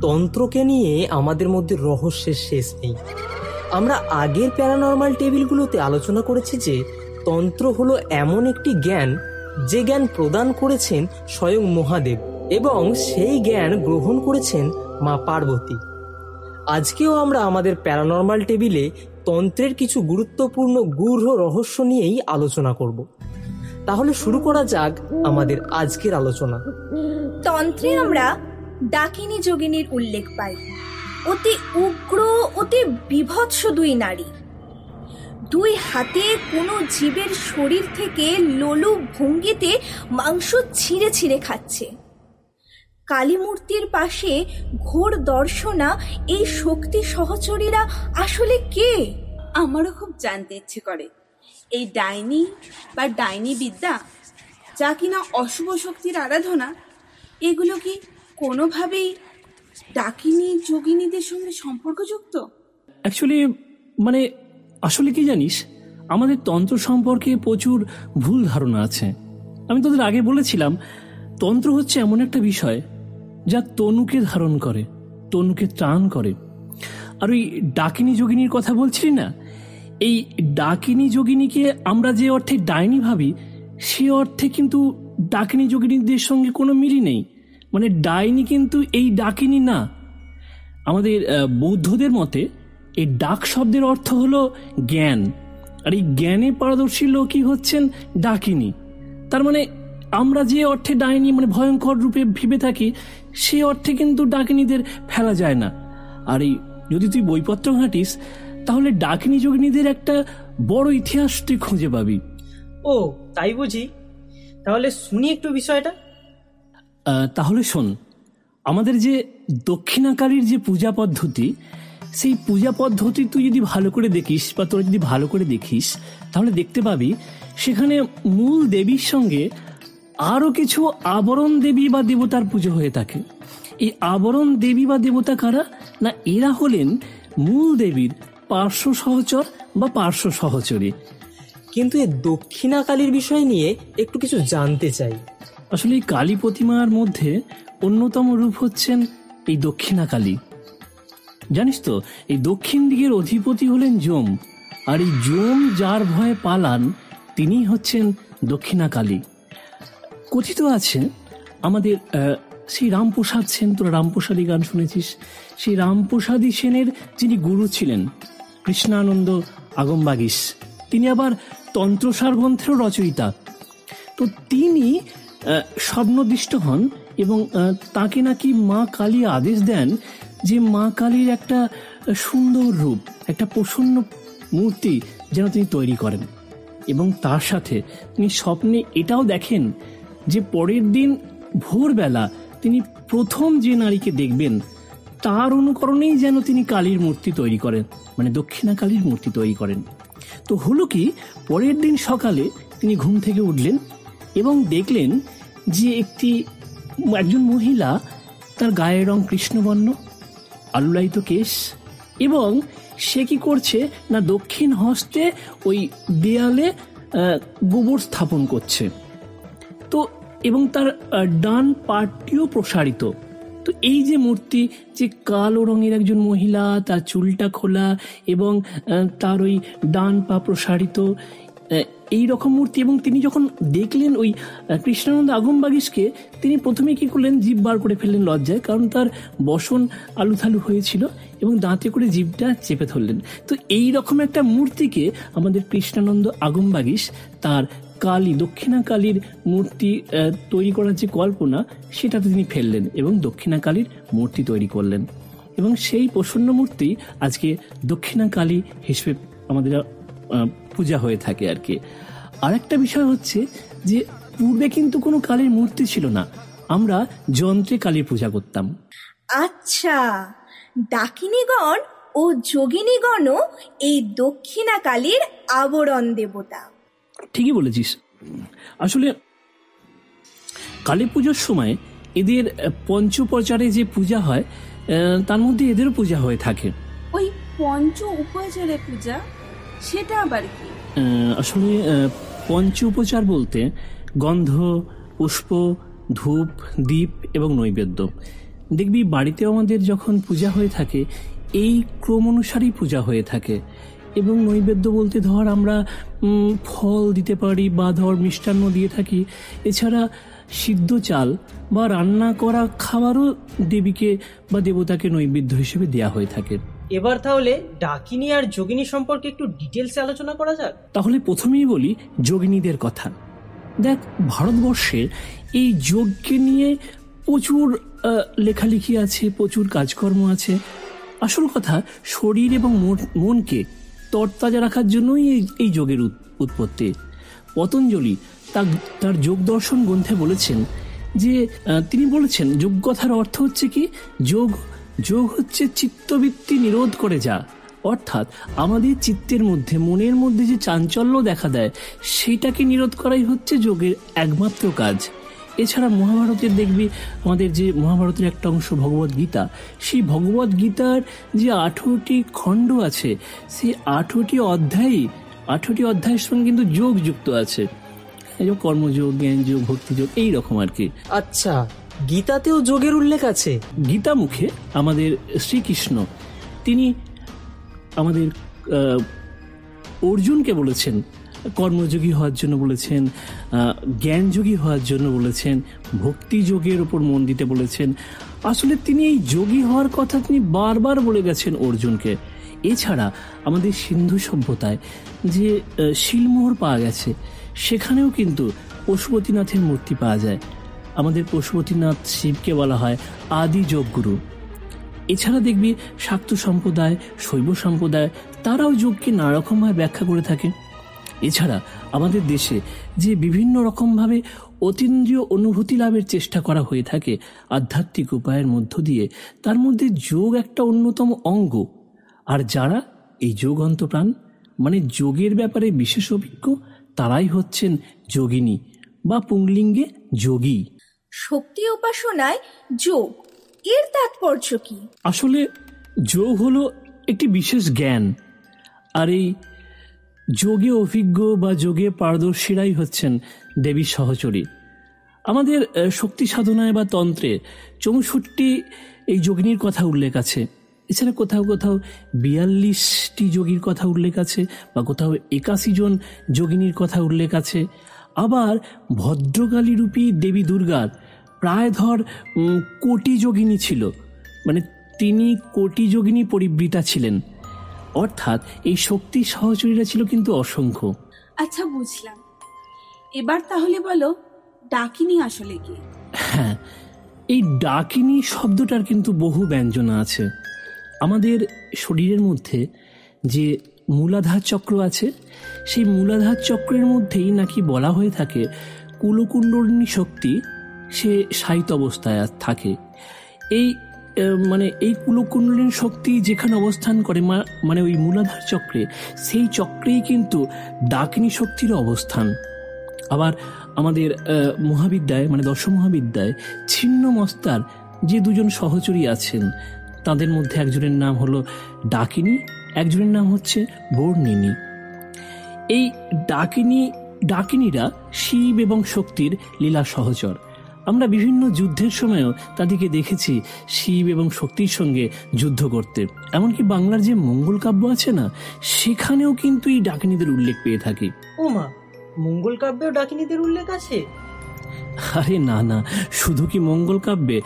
তন্ত্রকে নিয়ে আমাদের মধ্যে রহস্যের শেষ নেই। আমরা আগের প্যারানর্মাল টেবিলগুলোতে আলোচনা করেছি যে তন্ত্র হলো এমন একটি জ্ঞান যে জ্ঞান প্রদান করেছেন স্বয়ং মহাদেব এবং সেই জ্ঞান গ্রহণ করেছেন মা পার্বতী। আজকেও আমরা আমাদের প্যারানর্মাল টেবিলে তন্ত্রের কিছু গুরুত্বপূর্ণ গূঢ় রহস্য নিয়েই আলোচনা করব। তাহলে শুরু করা যাক আমাদের আজকের আলোচনা। তন্ত্রে আমরা ডাকিনী যোগিনীর উল্লেখ পাই। অতি উগ্র, অতি বীভৎস দুই নারী, দুই হাতে কোনো জীবের শরীর থেকে লোলুপ ভঙ্গিতে মাংস ছিঁড়ে ছিঁড়ে খাচ্ছে। কালী মূর্তির পাশে ঘোর দর্শনা এই শক্তি সহচরীরা আসলে কে? আমারও খুব জানতে ইচ্ছে করে এই ডাইনি বা ডাইনি বিদ্যা, যা কিনা অশুভ শক্তির আরাধনা, এগুলো কি কোনোভাবেই ডাকিনী যোগিনীদের সঙ্গে সম্পর্কযুক্ত? অ্যাকচুয়ালি আসলে কি জানিস, আমাদের তন্ত্র সম্পর্কে প্রচুর ভুল ধারণা আছে। আমি তোদের আগে বলেছিলাম, তন্ত্র হচ্ছে এমন একটা বিষয় যা তনুকে ধারণ করে, তনুকে ত্রাণ করে। আর ওই ডাকিনী যোগিনীর কথা বলছিলি না, এই ডাকিনী যোগিনীকে আমরা যে অর্থে ডাইনি ভাবি, সে অর্থে কিন্তু ডাকিনী যোগিনীদের সঙ্গে কোনো মিলই নেই। ডাইনি কিন্তু এই ডাকিনী না। আমাদের বৌদ্ধদের মতে এই ডাক শব্দের অর্থ হলো জ্ঞান, আর এই জ্ঞানে পারদর্শী লোকই হচ্ছেন ডাকিনী। তার আমরা যে অর্থে ডাইনি ভয়ঙ্কর রূপে ভেবে থাকি, সে অর্থে কিন্তু ডাকিনীদের ফেলা যায় না। আর এই যদি তুই বইপত্র ঘাঁটিস, তাহলে ডাকিনী যোগিনীদের একটা বড় ইতিহাস তুই খুঁজে পাবি। ও তাই বুঝি? তাহলে শুনি একটু বিষয়টা। তাহলে শোন, আমাদের যে দক্ষিণাকালীর যে পূজা পদ্ধতি, সেই পূজা পদ্ধতি তুই যদি ভালো করে দেখিস বা তোরা যদি ভালো করে দেখিস, তাহলে দেখতে পাবি সেখানে মূল দেবীর সঙ্গে আরো কিছু আবরণ দেবী বা দেবতার পুজো হয়ে থাকে। এই আবরণ দেবী বা দেবতা কারা? না, এরা হলেন মূল দেবীর পার্শ্ব সহচর বা পার্শ্ব সহচরী। কিন্তু এই দক্ষিণাকালীর বিষয় নিয়ে একটু কিছু জানতে চাই। আসলে এই কালী প্রতিমার মধ্যে অন্যতম রূপ হচ্ছেন এই দক্ষিণাকালী। জানিস তো, এই দক্ষিণ দিকের অধিপতি হলেন যম, আর এই যম যার ভয়ে পালান, তিনি হচ্ছেন দক্ষিণাকালী। কথিত আছে আমাদের সেই রামপ্রসাদ সেন, তোরা রামপ্রসাদী গান শুনেছিস, সেই রামপ্রসাদী সেনের যিনি গুরু ছিলেন কৃষ্ণানন্দ আগমবাগীশ, তিনি আবার তন্ত্রসার গ্রন্থেরও রচয়িতা। তো তিনি স্বপ্নদৃষ্ট হন এবং তাকে নাকি মা কালী আদেশ দেন যে মা কালীর একটা সুন্দর রূপ, একটা প্রসন্ন মূর্তি যেন তিনি তৈরি করেন। এবং তার সাথে তিনি স্বপ্নে এটাও দেখেন যে পরের দিন ভোরবেলা তিনি প্রথম যে নারীকে দেখবেন, তার অনুকরণেই যেন তিনি কালীর মূর্তি তৈরি করেন, দক্ষিণা কালীর মূর্তি তৈরি করেন। তো হলো কি, পরের দিন সকালে তিনি ঘুম থেকে উঠলেন এবং দেখলেন যে একজন মহিলা, তার গায়ের রং কৃষ্ণবর্ণ, আলুলায়িত কেশ, এবং সে কি করছে না দক্ষিণ হস্তে ওই দেয়ালে গোবর স্থাপন করছে। তো এবং তার ডান পাটিও প্রসারিত। তো এই যে মূর্তি, যে কালো রঙের একজন মহিলা, তার চুলটা খোলা এবং তার ওই ডান পা প্রসারিত, এই রকম মূর্তি। এবং তিনি যখন দেখলেন ওই কৃষ্ণানন্দ আগমবাগীশকে, তিনি প্রথমে কি করলেন, জিভ বার করে ফেললেন লজ্জায়, কারণ তার বসন আলুথালু হয়েছিল, এবং দাঁতে করে জিভটা চেপে ধরলেন। তো এই রকম একটা মূর্তিকে আমাদের কৃষ্ণানন্দ আগমবাগীশ তার কালী, দক্ষিণা কালীর মূর্তি তৈরি করার যে কল্পনা, সেটাতে তিনি ফেললেন এবং দক্ষিণা কালীর মূর্তি তৈরি করলেন। এবং সেই প্রসন্ন মূর্তি আজকে দক্ষিণা কালী হিসেবে আমাদের পূজা হয়ে থাকে আর কি। আর একটা বিষয় হচ্ছে যে পূর্বে কিন্তু কোনো কালীর মূর্তি ছিল না, আমরা যন্ত্রে কালীর পূজা করতাম। আচ্ছা, ডাকিনীগণ ও যোগিনীগণও এই দক্ষিণা কালীর আবরণ দেবতা। ঠিকই বলেছিস। আসলে কালী পুজোর সময় এদের পঞ্চোপচারে যে পূজা হয়, তার মধ্যে এদেরও পূজা হয়ে থাকে। ওই পঞ্চ উপচারে পূজা, সেটা আবার কি? আসলে পঞ্চ উপচার বলতে গন্ধ, পুষ্প, ধূপ, দীপ এবং নৈবেদ্য, দেখবি বাড়িতে আমাদের যখন পূজা হয়ে থাকে এই ক্রম অনুসারেই পূজা হয়ে থাকে। এবং নৈবেদ্য বলতে ধর আমরা ফল দিতে পারি বা ধর মিষ্টান্ন দিয়ে থাকি। এছাড়া সিদ্ধ চাল বা রান্না করা খাবারও দেবীকে বা দেবতাকে নৈবেদ্য হিসেবে দেয়া হয়ে থাকে। এবার তাহলে ডাকিনী আর যোগিনী সম্পর্কে একটু ডিটেলসে আলোচনা করা যাক। তাহলে প্রথমেই বলি যোগিনীদের কথা। দেখ, ভারতবর্ষে এই যোগকে নিয়ে প্রচুর লেখালেখি আছে, প্রচুর কাজকর্ম আছে। আসল কথা, শরীর এবং মনকে তরতাজা রাখার জন্যই এই যোগের উৎপত্তি। পতঞ্জলি তার যোগ দর্শন গ্রন্থে বলেছেন যে তিনি বলেছেন যোগ কথার অর্থ হচ্ছে কি, যোগ হচ্ছে চিত্তবৃত্তি নিরোধ করে যা, অর্থাৎ আমাদের চিত্তের মধ্যে মনের মধ্যে যে চাঞ্চল্য দেখা দেয় সেইটাকে নিরোধ করাই হচ্ছে যোগের একমাত্র কাজ। এছাড়া মহাভারতের দেখবি আমাদের যে মহাভারতের একটা অংশ ভগবদ গীতা, সেই ভগবদ গীতার যে 18টি খণ্ড আছে সেই 18টি অধ্যায়ের সঙ্গে কিন্তু যোগ যুক্ত আছে। কর্মযোগ, জ্ঞানযোগ, ভক্তিযোগ, এইরকম আর কি। আচ্ছা, গীতাতেও যোগের উল্লেখ আছে? গীতা মুখে আমাদের শ্রীকৃষ্ণ তিনি আমাদের অর্জুনকে বলেছেন কর্মযোগী হওয়ার জন্য বলেছেন, জ্ঞানযোগী হওয়ার জন্য বলেছেন, ভক্তি যোগের উপর মন দিতে বলেছেন। আসলে তিনি এই যোগী হওয়ার কথা তিনি বারবার বলে গেছেন অর্জুনকে। এছাড়া আমাদের সিন্ধু সভ্যতায় যে শিলমোহর পাওয়া গেছে সেখানেও কিন্তু পশুপতিনাথের মূর্তি পাওয়া যায়। আমাদের পশুপতিনাথ শিবকে বলা হয় আদি যোগগুরু। এছাড়া দেখবি শাক্ত সম্প্রদায়, শৈব সম্প্রদায় তারাও যোগকে নানা রকমভাবে ব্যাখ্যা করে থাকে। এছাড়া আমাদের দেশে যে বিভিন্ন রকমভাবে অতীন্দ্রিয় অনুভূতি লাভের চেষ্টা করা হয়ে থাকে আধ্যাত্মিক উপায়ের মধ্য দিয়ে, তার মধ্যে যোগ একটা অন্যতম অঙ্গ। আর যারা এই যোগ অন্তপ্রাণ মানে যোগের ব্যাপারে বিশেষ অভিজ্ঞ তারাই হচ্ছেন যোগিনী বা পুংলিঙ্গে যোগী। শক্তি উপাসনায় যোগ এর তাৎপর্য কি? আসলে যোগ হলো একটি বিশেষ জ্ঞান, আর এই যোগে অভিজ্ঞ বা যোগে পারদর্শীরাই হচ্ছেন দেবীর সহচরী। আমাদের শক্তি সাধনায় বা তন্ত্রে 64 এই যোগিনীর কথা উল্লেখ আছে। এছাড়া কোথাও কোথাও 42টি যোগীর কথা উল্লেখ আছে, বা কোথাও 81 জন যোগিনীর কথা উল্লেখ আছে। আবার ভদ্রকালী রূপী দেবী দুর্গার প্রায় ধর কোটি যোগিনী ছিল, মানে তিনি কোটি যোগিনী পরিবৃতা ছিলেন। অর্থাৎ এই শক্তি সহচরীরা ছিল কিন্তু অসংখ্য। আচ্ছা, বুঝলাম। এবার তাহলে বলো ডাকিনী আসলে কি? হ্যাঁ, এই ডাকিনী শব্দটার কিন্তু বহু ব্যঞ্জনা আছে। আমাদের শরীরের মধ্যে যে মূলাধার চক্র আছে সেই মূলাধার চক্রের মধ্যেই নাকি বলা হয়ে থাকে কুলকুণ্ডলিনী শক্তি সে শায়িত অবস্থায় থাকে। এই কুলকুণ্ডলিনী শক্তি যেখানে অবস্থান করে মানে ওই মূলাধার চক্রে, সেই চক্রেই কিন্তু ডাকিনী শক্তির অবস্থান। আবার আমাদের মহাবিদ্যায় মানে দশ মহাবিদ্যায় ছিন্ন মস্তার যে দুজন সহচরী আছেন তাদের মধ্যে একজনের নাম হলো ডাকিনী, একজনের নাম হচ্ছে বর্ণিনী। এই ডাকিনীরা শিব এবং শক্তির লীলা সহচর। আমরা বিভিন্ন যুদ্ধের সময়ও তাদেরকে দেখেছি শিব এবং শক্তির সঙ্গে যুদ্ধ করতে। এমনকি বাংলার যে মঙ্গল কাব্য আছে না, সেখানেও কিন্তু এই ডাকিনীদের উল্লেখ পেয়ে থাকি। ও মা, মঙ্গল কাব্যেও ডাকিনীদের উল্লেখ আছে? আরে না, শুধু কি মঙ্গল কাব্যে,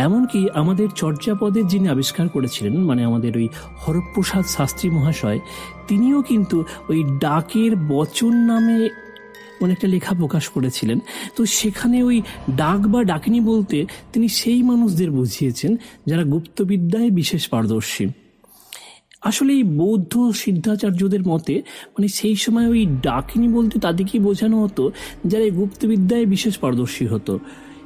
এমনকি আমাদের চর্যাপদের যিনি আবিষ্কার করেছিলেন মানে আমাদের ওই হরপ্রসাদ শাস্ত্রী মহাশয়, তিনিও কিন্তু ওই ডাকের বচন নামে অনেকটা লেখা প্রকাশ করেছিলেন। তো সেখানে ওই ডাক বা ডাকিনী বলতে তিনি সেই মানুষদের বুঝিয়েছেন যারা গুপ্তবিদ্যায় বিশেষ পারদর্শী। আসলে এই বৌদ্ধ সিদ্ধাচার্যদের মতে মানে সেই সময় ওই ডাকিনী বলতে তাদেরকে বোঝানো হতো যারা এই গুপ্তবিদ্যায় বিশেষ পারদর্শী হতো,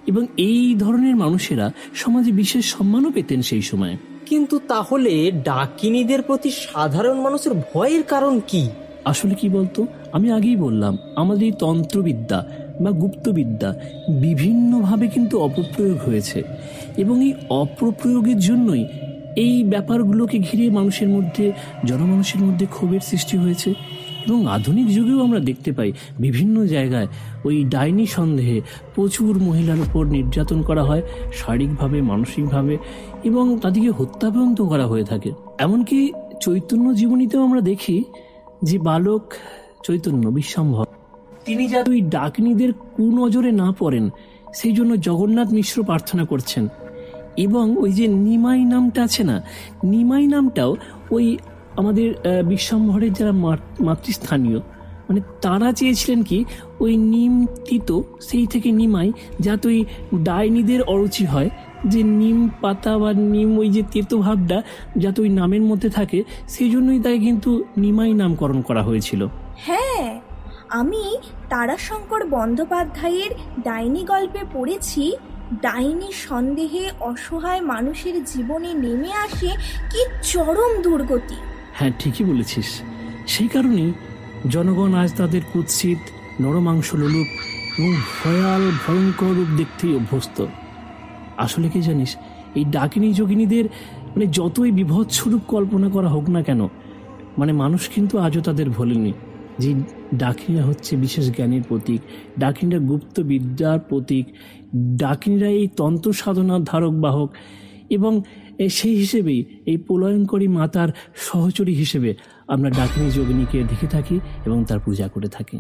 এবং এই ধরনের মানুষেরা সমাজে বিশেষ সম্মানও পেতেন সেই সময়। কিন্তু তাহলে ডাকিনীদের প্রতি সাধারণ মানুষের ভয়ের কারণ কি? আসলে কি বলতো, আমি আগেই বললাম আমাদের এই তন্ত্রবিদ্যা বা গুপ্তবিদ্যা বিভিন্নভাবে কিন্তু অপপ্রয়োগ হয়েছে, এবং এই অপপ্রয়োগের জন্যই এই ব্যাপারগুলোকে ঘিরে জনমানুষের মধ্যে ক্ষোভের সৃষ্টি হয়েছে। এবং আধুনিক যুগেও আমরা দেখতে পাই বিভিন্ন জায়গায় ওই ডাইনি সন্দেহে প্রচুর মহিলার উপর নির্যাতন করা হয়, শারীরিকভাবে, মানসিকভাবে, এবং তাদেরকে হত্যা পর্যন্ত করা হয়ে থাকে। এমনকি চৈতন্য জীবনীতেও আমরা দেখি যে বালক চৈতন্য বিশ্বম্ভর তিনি যাতে ওই ডাকিনীদের কুনজরে না পড়েন সেই জন্য জগন্নাথ মিশ্র প্রার্থনা করছেন। এবং ওই যে নিমাই নামটা আছে না, নিমাই নামটাও ওই আমাদের বিশ্বম্ভরের যারা মাতৃস্থানীয় মানে তারা চেয়েছিলেন কি ওই নিম তিতো সেই থেকে নিমাই, যাতে ওই ডাইনিদের অরুচি হয়, যে নিম পাতা বা নিম ওই যে তেতো ভাবটা যাতে ওই নামের মধ্যে থাকে, সেই জন্যই তাই কিন্তু নিমাই নামকরণ করা হয়েছিল। হ্যাঁ, আমি তারাশঙ্কর বন্দ্যোপাধ্যায়ের ডাইনি গল্পে পড়েছি ডাইনি সন্দেহে অসহায় মানুষের জীবনে নেমে আসে কি চরম দুর্গতি। হ্যাঁ, ঠিকই বলেছিস। সেই কারণেই জনগণ আজ তাদের কুৎসিত, নরমাংস লোলুপ এবং ভয়ঙ্কর রূপ দেখতেই অভ্যস্ত। আসলে কি জানিস, এই ডাকিনী যোগিনীদের মানে যতই বিভৎস রূপ কল্পনা করা হোক না কেন, মানে মানুষ কিন্তু আজও তাদের ভোলেনি যে ডাকিনীরা হচ্ছে বিশেষ জ্ঞানের প্রতীক, ডাকিনীরা গুপ্ত বিদ্যার প্রতীক, ডাকিনীরা এই তন্ত্র সাধনার ধারক বাহক, এবং সেই হিসেবেই এই প্রলয়ঙ্করী মাতার সহচরী হিসেবে আমরা ডাকিনী যোগিনীকে দেখে থাকি এবং তার পূজা করে থাকি।